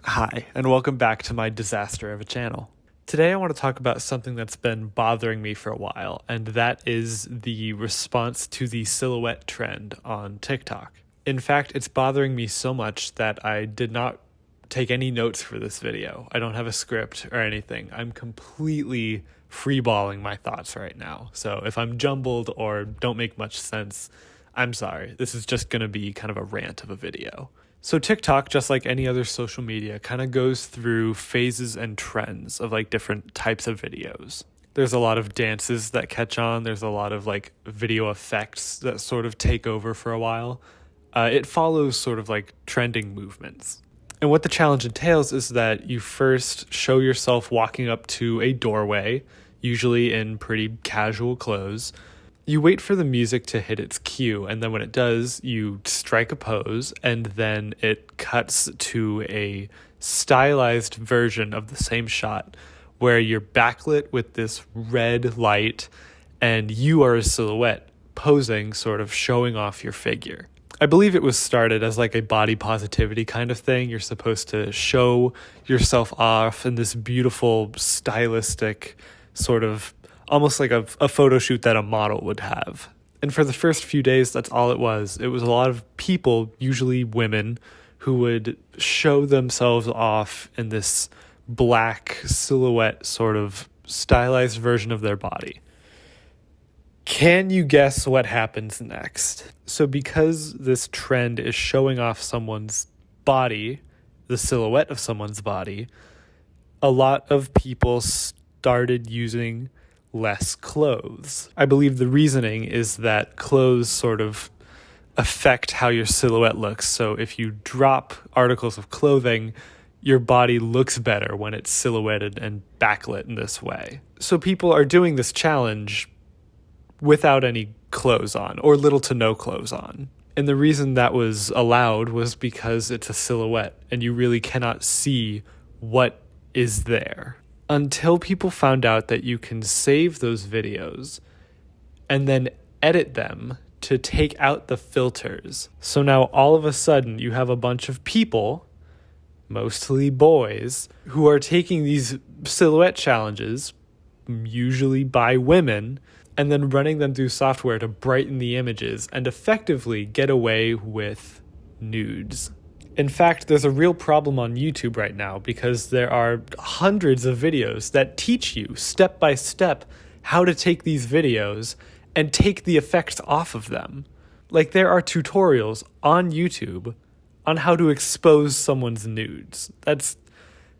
Hi, and welcome back to my disaster of a channel. Today I want to talk about something that's been bothering me for a while, and that is the response to the silhouette trend on TikTok. In fact, it's bothering me so much that I did not take any notes for this video. I don't have a script or anything. I'm completely freeballing my thoughts right now. So if I'm jumbled or don't make much sense, I'm sorry. This is just going to be kind of a rant of a video. So TikTok, just like any other social media, kind of goes through phases and trends of like different types of videos. There's a lot of dances that catch on. There's a lot of like video effects that sort of take over for a while. It follows sort of like trending movements. And what the challenge entails is that you first show yourself walking up to a doorway, usually in pretty casual clothes. You wait for the music to hit its cue, and then when it does, you strike a pose, and then it cuts to a stylized version of the same shot where you're backlit with this red light, and you are a silhouette posing, sort of showing off your figure. I believe it was started as like a body positivity kind of thing. You're supposed to show yourself off in this beautiful, stylistic sort of almost like a photo shoot that a model would have. And for the first few days, that's all it was. It was a lot of people, usually women, who would show themselves off in this black silhouette sort of stylized version of their body. Can you guess what happens next? So because this trend is showing off someone's body, the silhouette of someone's body, a lot of people started using less clothes. I believe the reasoning is that clothes sort of affect how your silhouette looks. So if you drop articles of clothing, your body looks better when it's silhouetted and backlit in this way. So people are doing this challenge without any clothes on, or little to no clothes on. And the reason that was allowed was because it's a silhouette and you really cannot see what is there. Until people found out that you can save those videos and then edit them to take out the filters. So now all of a sudden you have a bunch of people, mostly boys, who are taking these silhouette challenges, usually by women, and then running them through software to brighten the images and effectively get away with nudes. In fact, there's a real problem on YouTube right now because there are hundreds of videos that teach you step by step how to take these videos and take the effects off of them. Like there are tutorials on YouTube on how to expose someone's nudes. That's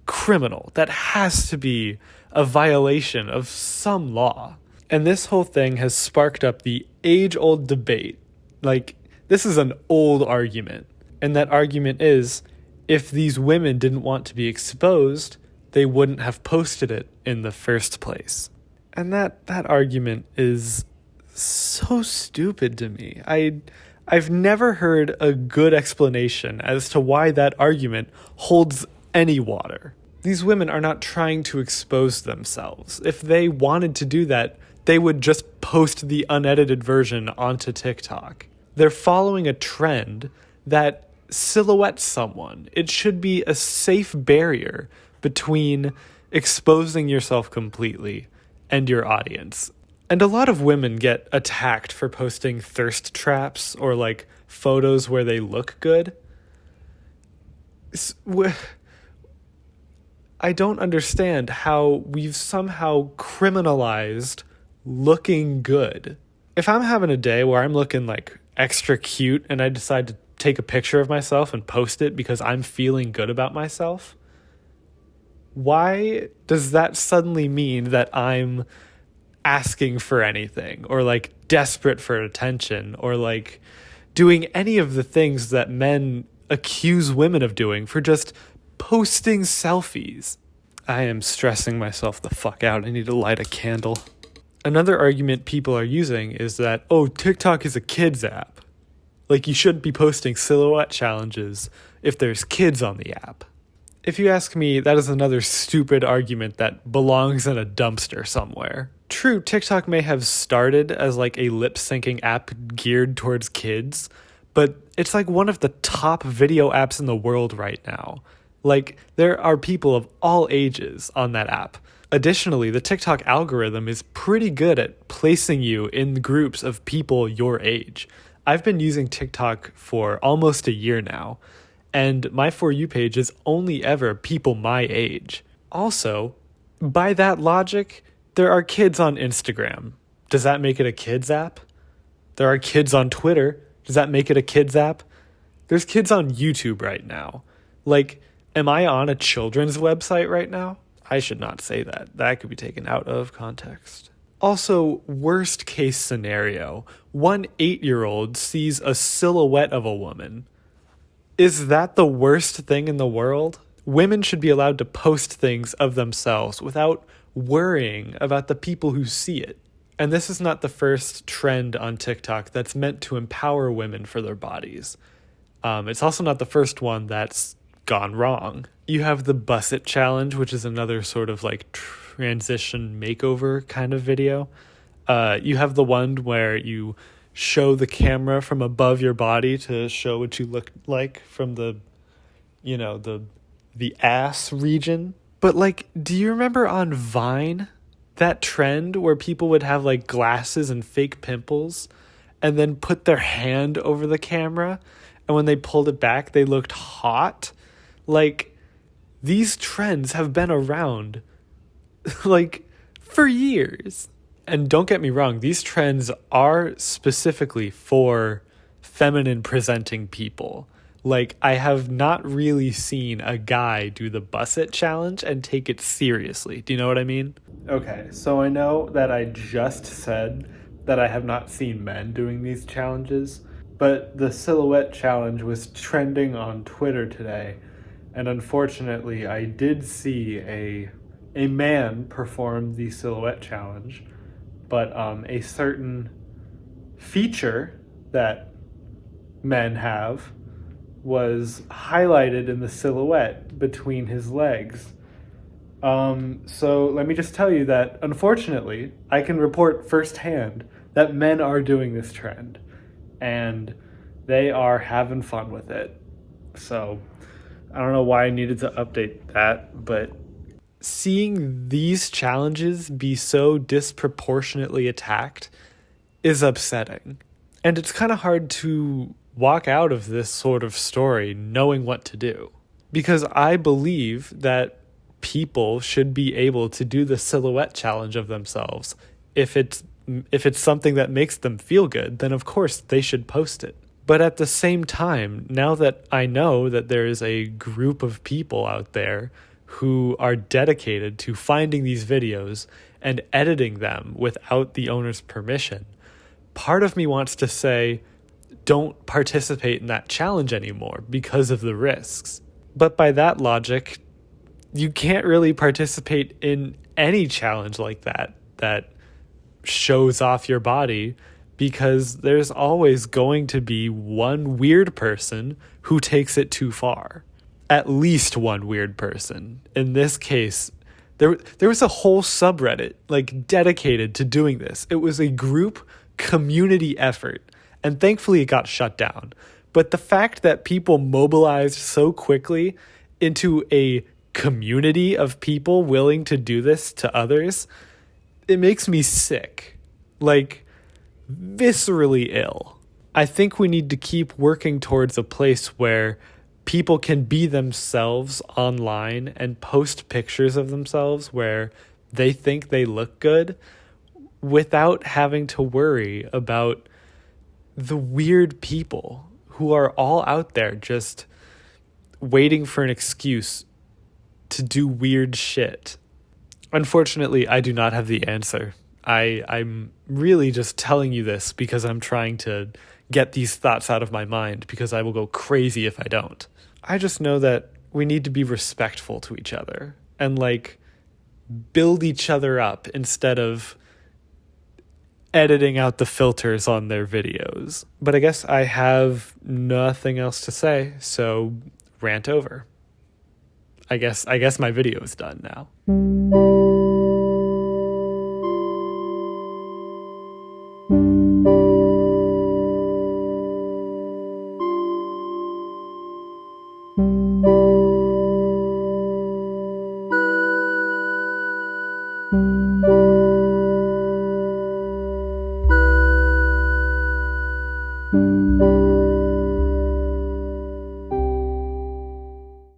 criminal. That has to be a violation of some law. And this whole thing has sparked up the age-old debate. Like, this is an old argument. And that argument is, if these women didn't want to be exposed, they wouldn't have posted it in the first place. And that argument is so stupid to me. I've never heard a good explanation as to why that argument holds any water. These women are not trying to expose themselves. If they wanted to do that, they would just post the unedited version onto TikTok. They're following a trend that silhouettes someone. It should be a safe barrier between exposing yourself completely and your audience. And a lot of women get attacked for posting thirst traps or like photos where they look good. I don't understand how we've somehow criminalized looking good. If I'm having a day where I'm looking like extra cute and I decide to take a picture of myself and post it because I'm feeling good about myself, why does that suddenly mean that I'm asking for anything or like desperate for attention or like doing any of the things that men accuse women of doing for just posting selfies? I am stressing myself the fuck out. I need to light a candle. Another argument people are using is that, oh, TikTok is a kids app. Like, you shouldn't be posting silhouette challenges if there's kids on the app. If you ask me, that is another stupid argument that belongs in a dumpster somewhere. True, TikTok may have started as like a lip-syncing app geared towards kids, but it's like one of the top video apps in the world right now. Like, there are people of all ages on that app. Additionally, the TikTok algorithm is pretty good at placing you in groups of people your age. I've been using TikTok for almost a year now, and my For You page is only ever people my age. Also, by that logic, there are kids on Instagram. Does that make it a kids app? There are kids on Twitter. Does that make it a kids app? There's kids on YouTube right now. Like, am I on a children's website right now? I should not say that. That could be taken out of context. Also, worst case scenario, one 8-year-old sees a silhouette of a woman. Is that the worst thing in the world? Women should be allowed to post things of themselves without worrying about the people who see it. And this is not the first trend on TikTok that's meant to empower women for their bodies. It's also not the first one that's gone wrong. You have the Bus It challenge, which is another sort of like transition makeover kind of video. You have the one where you show the camera from above your body to show what you look like from the ass region. But like, do you remember on Vine that trend where people would have like glasses and fake pimples and then put their hand over the camera, and when they pulled it back they looked hot? Like, these trends have been around like for years. And don't get me wrong, these trends are specifically for feminine presenting people. Like, I have not really seen a guy do the Bus It challenge and take it seriously. Do you know what I mean? Okay, so I know that I just said that I have not seen men doing these challenges, but the silhouette challenge was trending on Twitter today, and unfortunately I did see a man perform the silhouette challenge, but a certain feature that men have was highlighted in the silhouette between his legs. So let me just tell you that, unfortunately, I can report firsthand that men are doing this trend, and they are having fun with it. So I don't know why I needed to update that, but seeing these challenges be so disproportionately attacked is upsetting. And it's kind of hard to walk out of this sort of story knowing what to do, because I believe that people should be able to do the silhouette challenge of themselves. If it's something that makes them feel good, then of course they should post it. But at the same time, now that I know that there is a group of people out there who are dedicated to finding these videos and editing them without the owner's permission, part of me wants to say, don't participate in that challenge anymore because of the risks. But by that logic, you can't really participate in any challenge like that shows off your body, because there's always going to be one weird person who takes it too far. At least one weird person. In this case, there was a whole subreddit like dedicated to doing this. It was a group community effort, and thankfully it got shut down. But the fact that people mobilized so quickly into a community of people willing to do this to others, it makes me sick. Like, viscerally ill. I think we need to keep working towards a place where people can be themselves online and post pictures of themselves where they think they look good without having to worry about the weird people who are all out there just waiting for an excuse to do weird shit. Unfortunately, I do not have the answer. I'm really just telling you this because I'm trying to get these thoughts out of my mind, because I will go crazy if I don't. I just know that we need to be respectful to each other and like build each other up instead of editing out the filters on their videos. But I guess I have nothing else to say, so rant over. I guess my video is done now. you.